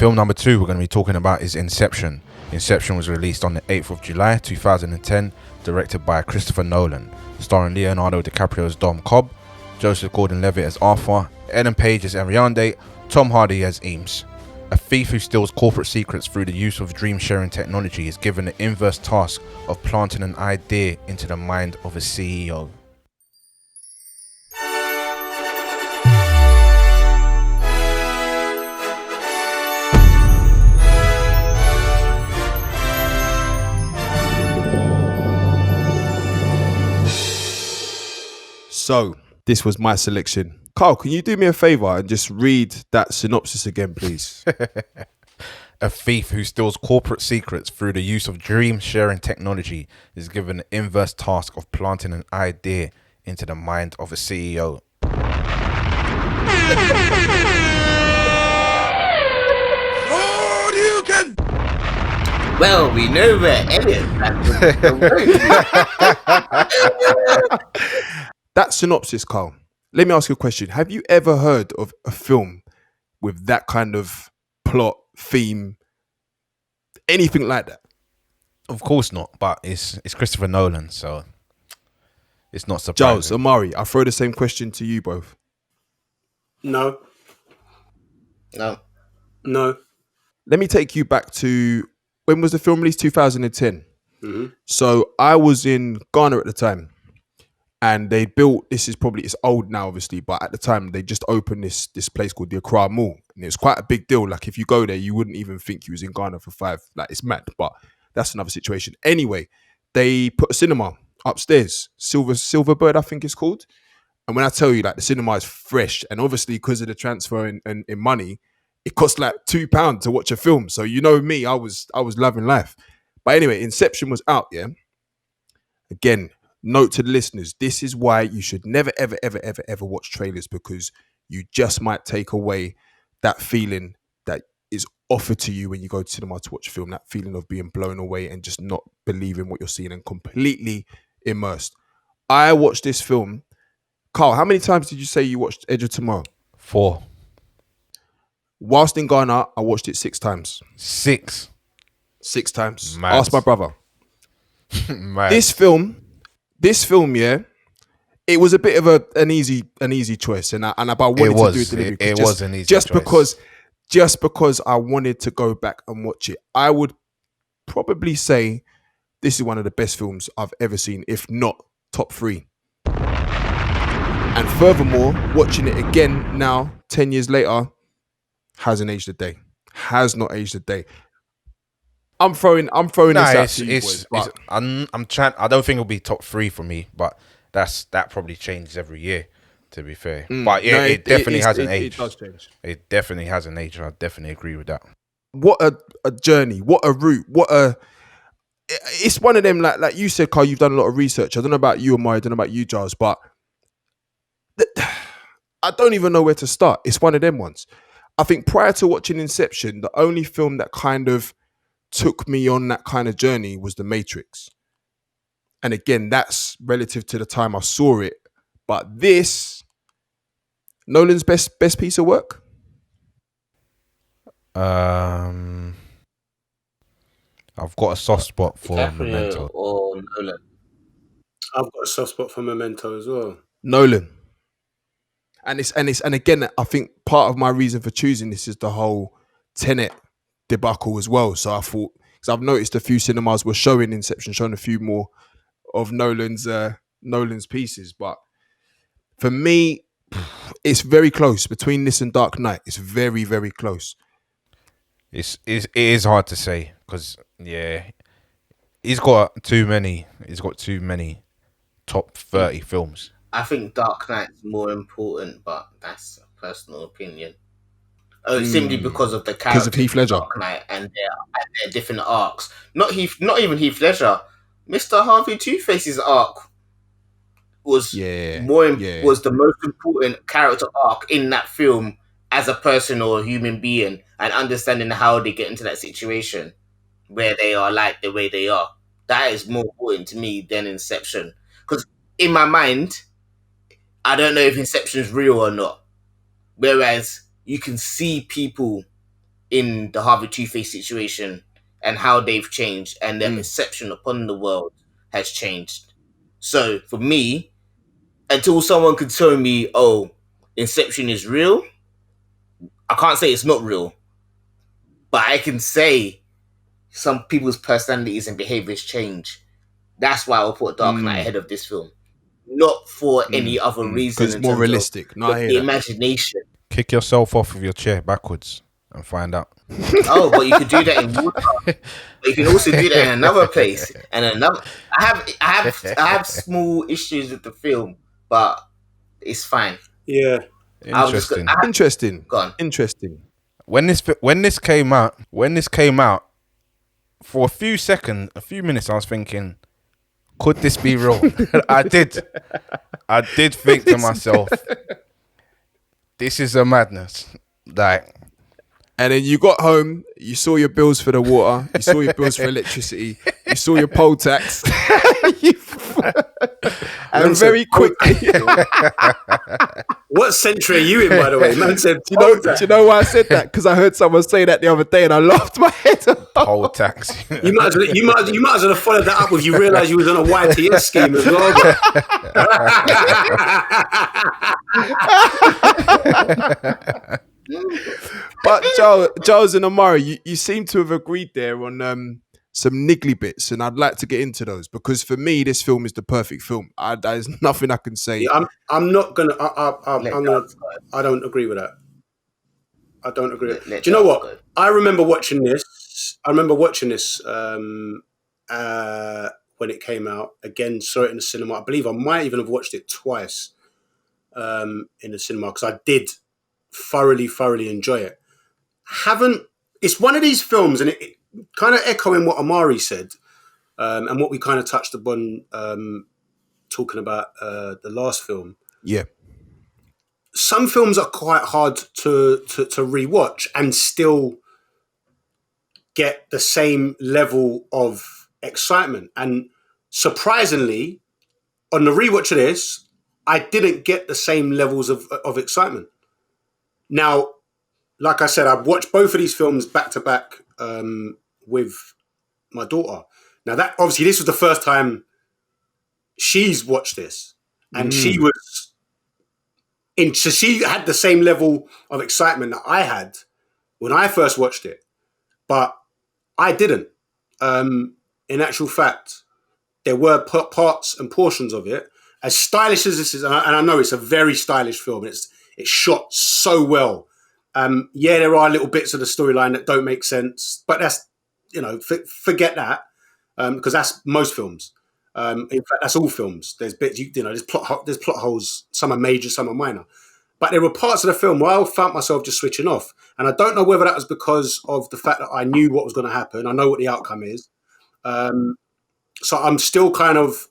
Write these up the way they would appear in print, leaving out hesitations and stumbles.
Film number 2 we're going to be talking about is Inception. Inception was released on the 8th of July 2010, directed by Christopher Nolan, starring Leonardo DiCaprio as Dom Cobb, Joseph Gordon-Levitt as Arthur, Ellen Page as Ariande, Tom Hardy as Eames. A thief who steals corporate secrets through the use of dream-sharing technology is given the inverse task of planting an idea into the mind of a CEO. So, this was my selection. Carl, can you do me a favour and just read that synopsis again, please? A thief who steals corporate secrets through the use of dream-sharing technology is given the inverse task of planting an idea into the mind of a CEO. Well, we know where Elliot That synopsis, Carl. Let me ask you a question. Have you ever heard of a film with that kind of plot, theme, anything like that? Of course not, but it's Christopher Nolan, so it's not surprising. Giles, Amari, I'll throw the same question to you both. No. Let me take you back to, when was the film released? 2010. Mm-hmm. So I was in Ghana at the time, and they built, it's old now obviously, but at the time they just opened this place called the Accra Mall, and it was quite a big deal. Like, if you go there, you wouldn't even think you was in Ghana for 5. Like, it's mad, but that's another situation. Anyway, they put a cinema upstairs, Silverbird I think it's called. And when I tell you, like, the cinema is fresh, and obviously because of the transfer in money, it cost like £2 to watch a film. So you know me, I was loving life. But anyway, Inception was out, yeah? Again, note to the listeners, this is why you should never, ever, ever, ever, ever watch trailers, because you just might take away that feeling that is offered to you when you go to cinema to watch a film, that feeling of being blown away and just not believing what you're seeing and completely immersed. I watched this film. Carl, how many times did you say you watched Edge of Tomorrow? 4. Whilst in Ghana, I watched it 6 times. 6 times. Mad. Ask my brother. Mad. This film, yeah, it was a bit of an easy choice, and I wanted to do it deliberately. It was an easy choice. Just because I wanted to go back and watch it. I would probably say this is one of the best films I've ever seen, if not top 3. And furthermore, watching it again now, 10 years later, hasn't aged a day. Has not aged a day. I'm throwing this out to you boys. I'm trying. I don't think it'll be top 3 for me, but that probably changes every year, to be fair. But yeah, it definitely hasn't aged. It does change. It definitely hasn't aged. I definitely agree with that. What a journey. What a route. It's one of them, like you said, Carl, you've done a lot of research. I don't know about you, Amari, I don't know about you, Giles, but I don't even know where to start. It's one of them ones. I think prior to watching Inception, the only film that kind of took me on that kind of journey was The Matrix. And again, that's relative to the time I saw it. But this, Nolan's best piece of work? I've got a soft spot for DiCaprio Memento. or Nolan. I've got a soft spot for Memento as well. Nolan. And again, I think part of my reason for choosing this is the whole Tenet debacle as well. So I thought, because I've noticed a few cinemas were showing Inception, showing a few more of Nolan's pieces. But for me, it's very close between this and Dark Knight. It's very, very close. It is hard to say, because he's got too many top 30 films. I think Dark Knight's more important, but that's a personal opinion. Simply because of the character of Heath Ledger. Dark Knight and their different arcs. Not even Heath Ledger. Mr. Harvey Two-Face's arc was was the most important character arc in that film as a person or a human being, and understanding how they get into that situation where they are like the way they are. That is more important to me than Inception. Because in my mind, I don't know if Inception is real or not. Whereas you can see people in the Harvey Two-Face situation and how they've changed and their perception upon the world has changed. So for me, until someone could tell me, oh, Inception is real, I can't say it's not real, but I can say some people's personalities and behaviors change. That's why I'll put Dark Knight ahead of this film. Not for any other reason. Because it's more realistic. No, the imagination. Kick yourself off of your chair backwards and find out. Oh, but you could do that in water. But you can also do that in another place. And another. I have small issues with the film, but it's fine. Yeah. Interesting. Go on. Interesting. When this came out, for a few minutes, I was thinking, could this be real? I did think to myself, this is a madness. Like, and then you got home, you saw your bills for the water, you saw your bills for electricity, you saw your poll tax. And very quickly. What century are you in, by the way? Man said, do you know why I said that? Because I heard someone say that the other day and I laughed my head off. Poll tax. You might as well have followed that up with you realise you was on a YTS scheme as well. But Charles and Amari, you seem to have agreed there on some niggly bits, and I'd like to get into those because for me, this film is the perfect film. There's nothing I can say. Yeah, I'm not gonna. I don't agree with that. I don't agree. Do you know what? I remember watching this. When it came out. Again, saw it in the cinema. I believe I might even have watched it twice in the cinema because I did thoroughly enjoy it. It's one of these films, and it kind of echoing what Amari said, and what we kind of touched upon talking about the last film. Yeah. Some films are quite hard to rewatch and still get the same level of excitement. And surprisingly, on the rewatch of this, I didn't get the same levels of excitement. Now, like I said, I've watched both of these films back to back with my daughter. Now, that obviously this was the first time she's watched this, and she had the same level of excitement that I had when I first watched it, but I didn't. In actual fact, there were parts and portions of it, as stylish as this is, and I know it's a very stylish film. It's shot so well. Yeah, there are little bits of the storyline that don't make sense, but that's, forget that, because that's most films. In fact, that's all films. There's bits, there's plot holes. Some are major, some are minor. But there were parts of the film where I found myself just switching off, and I don't know whether that was because of the fact that I knew what was going to happen. I know what the outcome is, so I'm still kind of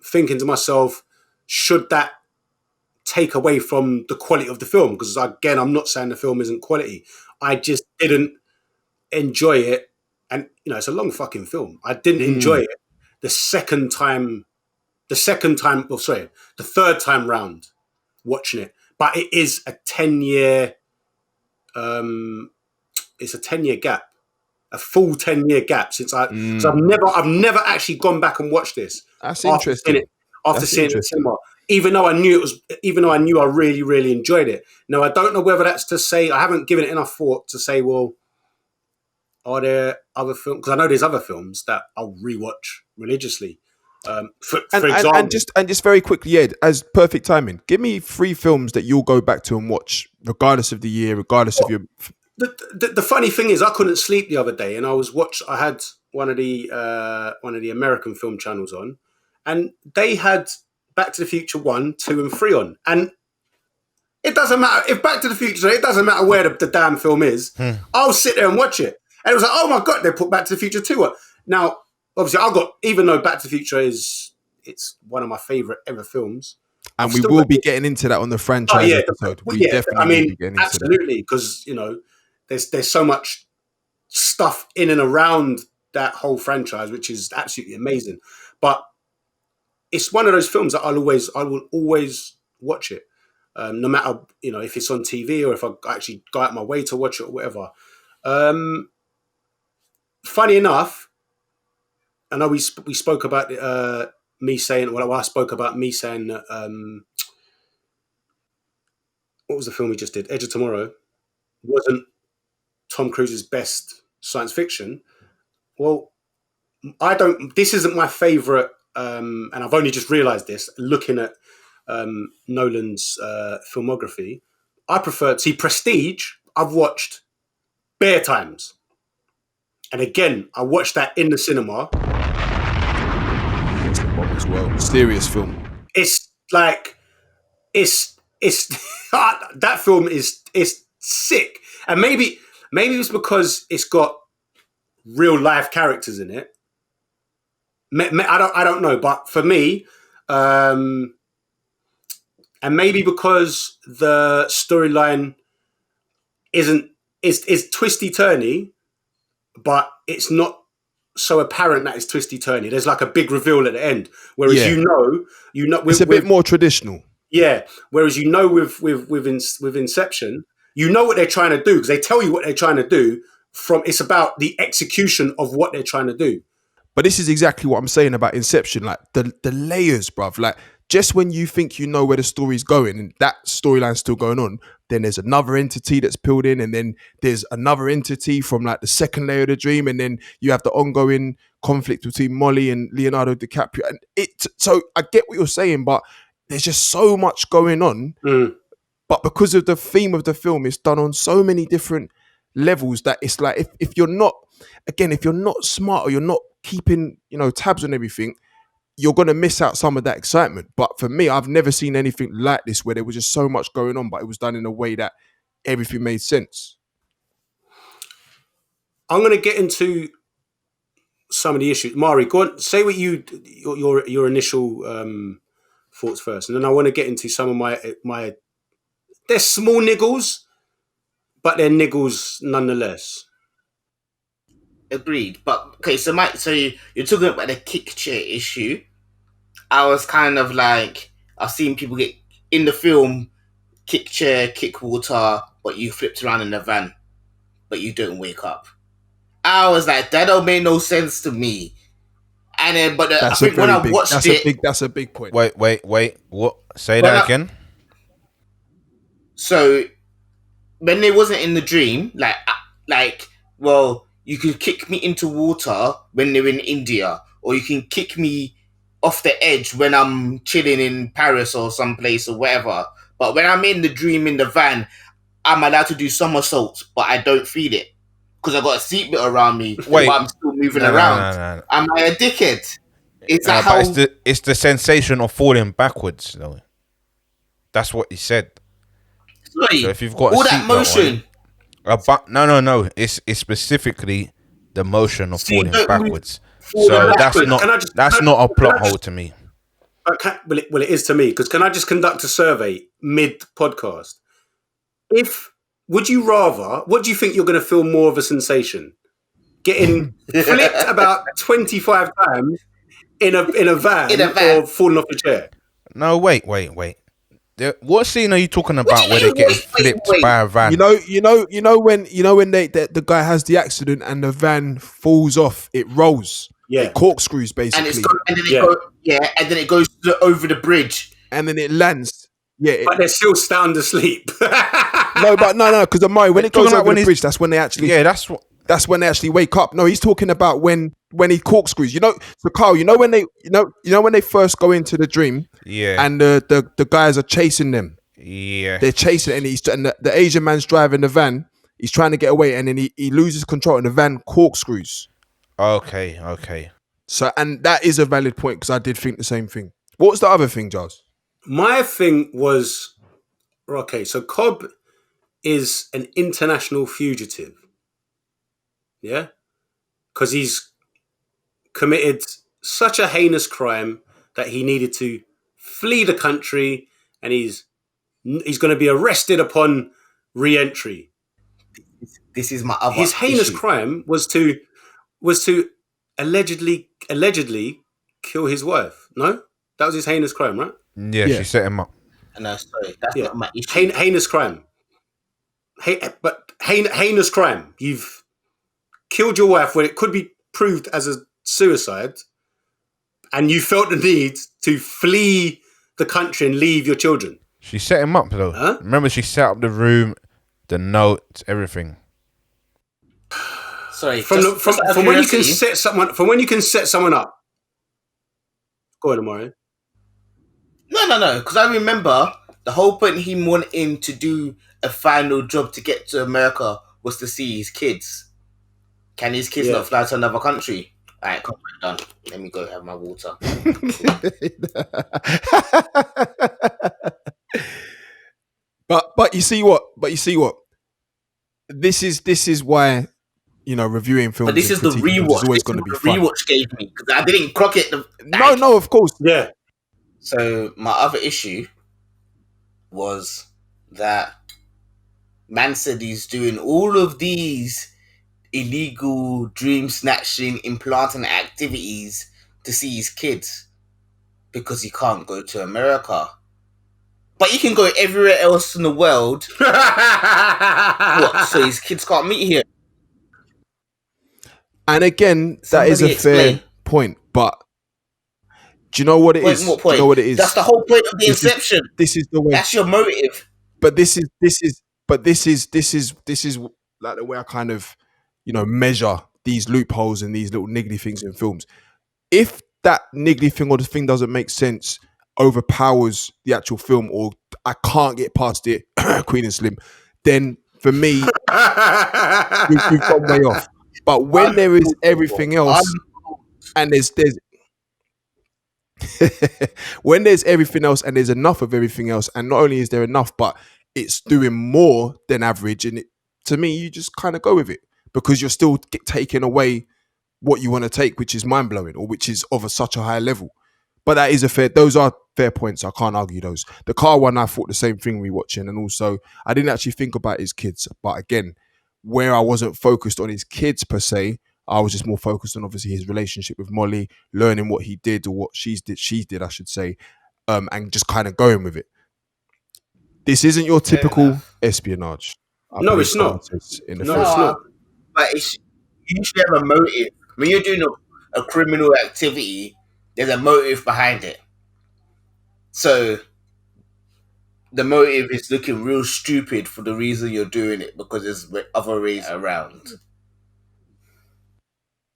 thinking to myself, should that take away from the quality of the film? Because again, I'm not saying the film isn't quality. I just didn't enjoy it, and it's a long fucking film. I didn't enjoy it the third time round watching it. But it is a 10-year it's a 10-year gap, a full 10-year gap since so I've never actually gone back and watched this. That's interesting. After seeing it in the cinema, even though I knew I really, really enjoyed it. Now, I don't know whether that's to say, I haven't given it enough thought to say, well, are there other films? Because I know there's other films that I'll rewatch religiously. For example, and just very quickly, Ed, as perfect timing, give me 3 films that you'll go back to and watch, regardless of the year, regardless of your. The funny thing is, I couldn't sleep the other day, and I had one of the American film channels on, and they had Back to the Future 1, 2, and 3 on, and it doesn't matter if Back to the Future. It doesn't matter where the damn film is. I'll sit there and watch it, and it was like, oh my god, they put Back to the Future 2 on. Now, obviously, even though Back to the Future it's one of my favorite ever films, and we will be getting into that on the franchise episode. We definitely will be getting into absolutely, because there's so much stuff in and around that whole franchise, which is absolutely amazing. But it's one of those films that I will always watch it. no matter if it's on TV or if I actually go out my way to watch it or whatever. Funny enough, I know we spoke about me saying. Well, I spoke about me saying that. What was the film we just did? Edge of Tomorrow wasn't Tom Cruise's best science fiction. Well, this isn't my favorite, and I've only just realized this looking at Nolan's filmography. I prefer Prestige. I've watched bare times, and again, I watched that in the cinema. As well, serious film. It's like it's that film is sick, and maybe it's because it's got real life characters in it. I don't know, but for me, and maybe because the storyline is twisty turny, but it's not so apparent that it's twisty turny. There's like a big reveal at the end, whereas it's a bit more traditional. Yeah, whereas with Inception, you know what they're trying to do because they tell you what they're trying to do. It's about the execution of what they're trying to do. But this is exactly what I'm saying about Inception, like the layers, bruv. Like just when you think you know where the story's going and that storyline's still going on, then there's another entity that's peeled in, and then there's another entity from like the second layer of the dream, and then you have the ongoing conflict between Molly and Leonardo DiCaprio. And so I get what you're saying, but there's just so much going on. But because of the theme of the film, it's done on so many different levels that it's like if you're not smart or you're not keeping tabs on everything, you're going to miss out some of that excitement. But for me, I've never seen anything like this where there was just so much going on, but it was done in a way that everything made sense. I'm going to get into some of the issues. Mari, go on, say what your initial thoughts first, and then I want to get into some of my they're small niggles, but they're niggles nonetheless. Agreed. But okay, so you're talking about the kick chair issue. I was kind of like, I've seen people get in the film kick chair, kick water, but you flipped around in the van, but you don't wake up. I was like, that don't make no sense to me. And then, but I think when I watched it, that's a big point. Wait, what? Say that again. So when they wasn't in the dream, well, you can kick me into water when they're in India, or you can kick me off the edge when I'm chilling in Paris or someplace or whatever. But when I'm in the dream in the van, I'm allowed to do somersaults, but I don't feel it because I got a seatbelt around me. But I'm still moving around. No. Am I a dickhead? Is that how? It's the sensation of falling backwards, though. That's what he said. Sorry, so if you've got all that motion. No. It's specifically the motion of falling backwards. That's not a plot hole to me. Well, it is to me, because can I just conduct a survey mid-podcast? Would you rather, what do you think you're going to feel more of a sensation? Getting flipped about 25 times in a van or falling off a chair? No, wait. What scene are you talking about where they're getting flipped by a van? You know when the guy has the accident and the van falls off, it rolls. Yeah. It corkscrews basically. And then it goes over the bridge. And then it lands. Yeah. But they're still sound asleep. No, because when it goes over the bridge, that's when they actually that's when they actually wake up. No, he's talking about when he corkscrews. So Carl, when they first go into the dream, and the guys are chasing them. Yeah. They're chasing, and the Asian man's driving the van. He's trying to get away, and then he loses control, and the van corkscrews. Okay. So, and that is a valid point, because I did think the same thing. What was the other thing, Giles? My thing was, so Cobb is an international fugitive. Yeah? Because he's committed such a heinous crime that he needed to flee the country, and he's going to be arrested upon re-entry. This is my other His heinous issue. crime was to allegedly kill his wife. No? That was his heinous crime, right? Yeah, she set him up. No, sorry, that's not my issue. Heinous crime. Heinous crime. You've killed your wife when it could be proved as a suicide, and you felt the need to flee the country and leave your children. She set him up though. Huh? Remember, she set up the room, the notes, everything. Sorry, from when you can set someone up. Go on, Marion. No. Because I remember the whole point him wanting to do a final job to get to America was to see his kids. Can his kids not fly to another country? All right, come on, done. Let me go have my water. But you see what? This is why, reviewing films. But this is the rewatch. Is always going to be fun. Rewatch gave me because I didn't clock it. No, of course, yeah. So my other issue was that man said he's doing all of these illegal dream snatching, implanting activities to see his kids because he can't go to America. But he can go everywhere else in the world. What? So his kids can't meet here? And again, that is a fair point. But do you know what it is? What point? Do you know what it is? That's the whole point of the Inception. This is the way. That's your motive. But this is like the way I kind of, measure these loopholes and these little niggly things in films. If that niggly thing or the thing doesn't make sense, overpowers the actual film, or I can't get past it, Queen and Slim, then for me, we've gone way off. But when there is everything else, and there's when there's everything else and there's enough of everything else, and not only is there enough, but it's doing more than average, and to me, you just kind of go with it because you're still taking away what you want to take, which is mind blowing or which is of such a high level. But that is those are fair points. I can't argue those. The car one, I thought the same thing rewatching, and also I didn't actually think about his kids. But again, where I wasn't focused on his kids per se, I was just more focused on obviously his relationship with Molly, learning what he did or what she did, I should say, and just kind of going with it. This isn't your typical espionage. No, it's not. It's not. But you should have a motive. When you're doing a criminal activity, there's a motive behind it. So the motive is looking real stupid for the reason you're doing it because there's other ways around.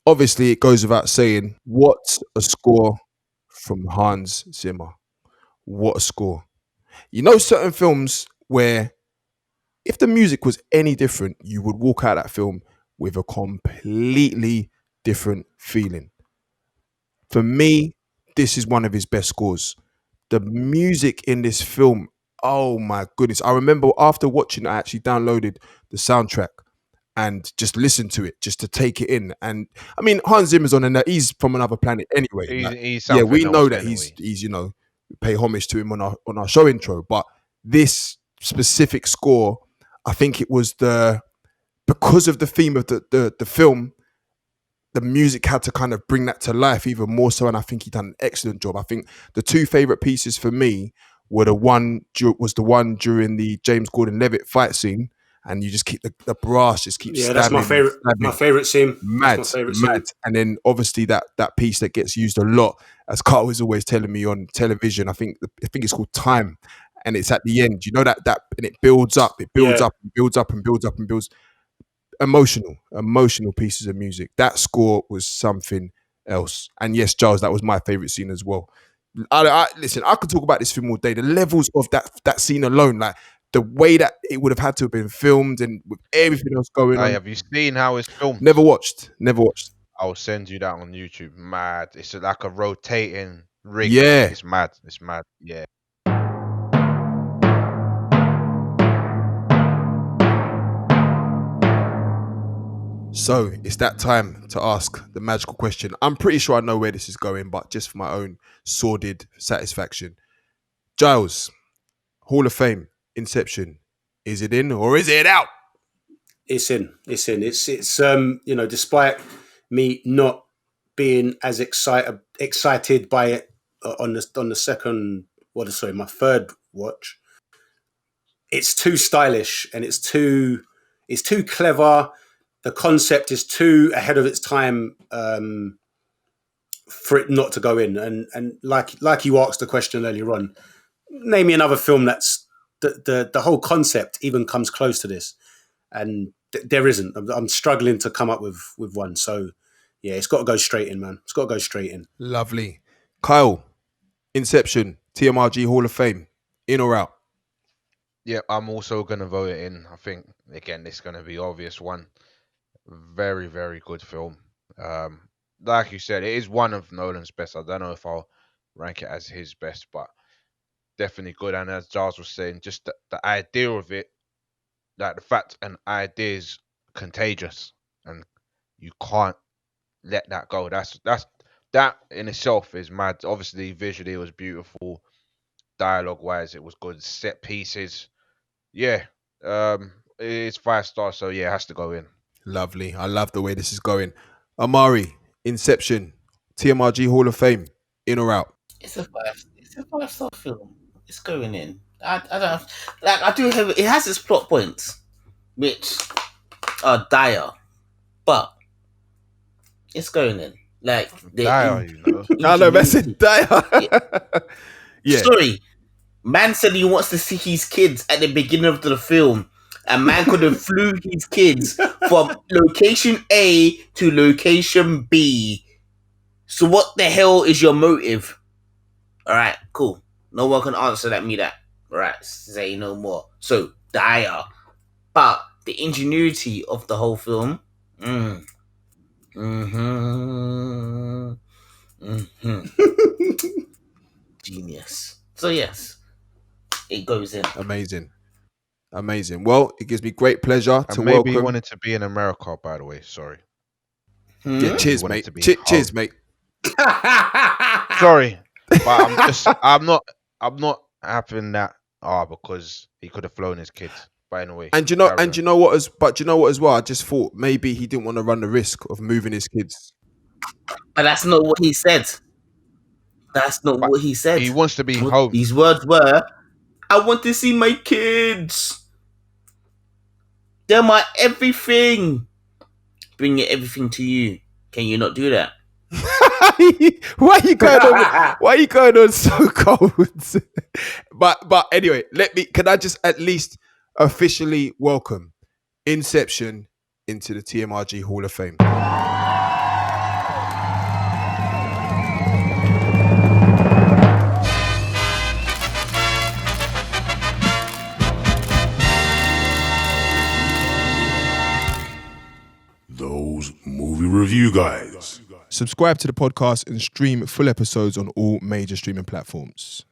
Obviously, it goes without saying, what a score from Hans Zimmer. What a score. Certain films where if the music was any different, you would walk out of that film with a completely different feeling. For me, this is one of his best scores. The music in this film, oh my goodness. I remember after watching it, I actually downloaded the soundtrack and just listened to it, just to take it in. And I mean, Hans Zimmer's he's from another planet anyway. We know that he's we pay homage to him on our show intro. But this specific score, I think it was because of the theme of the film, the music had to kind of bring that to life even more so, and I think he done an excellent job. I think the two favorite pieces for me were the one during the James Gordon-Levitt fight scene, and you just keep the brass just keeps stabbing. That's my favorite. My favorite scene. Mad. And then obviously that piece that gets used a lot, as Carl was always telling me on television. I think it's called Time, and it's at the end. That and it builds up. It builds up and builds up and builds up and builds. Emotional pieces of music. That score was something else. And yes, Giles, that was my favorite scene as well. Listen, I could talk about this film all day. The levels of that scene alone, like the way that it would have had to have been filmed and with everything else going on. Have you seen how it's filmed? Never watched. I'll send you that on YouTube. Mad. It's like a rotating rig. Yeah. It's mad. Yeah. So it's that time to ask the magical question. I'm pretty sure I know where this is going, but just for my own sordid satisfaction. Giles, Hall of Fame, Inception. Is it in or is it out? It's in. It's despite me not being as excited by it on the second, my third watch. It's too stylish and it's too clever. The concept is too ahead of its time for it not to go in. And like you asked the question earlier on, name me another film that's the whole concept even comes close to this, and there isn't. I'm struggling to come up with one. So yeah, it's got to go straight in, man. It's got to go straight in. Lovely. Kyle, Inception, TMRG Hall of Fame, in or out? Yeah, I'm also going to vote it in. I think, again, this is going to be obvious one. Very, very good film. Like you said, it is one of Nolan's best. I don't know if I'll rank it as his best, but definitely good. And as Giles was saying, just the idea of it, like the fact an idea is contagious and you can't let that go. That in itself is mad. Obviously, visually it was beautiful. Dialogue wise, it was good. Set pieces, yeah. It's 5 stars, so yeah, it has to go in. Lovely. I love the way this is going. Amari, Inception, TMRG Hall of Fame, in or out? It's a 5-star film. It's going in. I don't like. I do have. It has its plot points, which are dire, but it's going in. Like dire, you know. I know, man said dire. Yeah. Sorry, man said he wants to see his kids at the beginning of the film, and man could have flew his kids from location A to location B. So what the hell is your motive? All right, cool. No one can answer that. All right, say no more. So dire, but the ingenuity of the whole film. Genius. So yes, it goes in. Amazing. Well, it gives me great pleasure to maybe welcome. He wanted to be in America, by the way. Sorry. Yeah, cheers, mate. Cheers, mate. Sorry, but I'm not having that. Because he could have flown his kids. But anyway. And you know what as well? I just thought maybe he didn't want to run the risk of moving his kids. But that's not what he said. He wants to be home. These words were, I want to see my kids. They're my everything. Bring everything to you. Can you not do that? Why are you going on so cold? but anyway, can I just at least officially welcome Inception into the TMRG Hall of Fame. Those movie review guys. Subscribe to the podcast and stream full episodes on all major streaming platforms.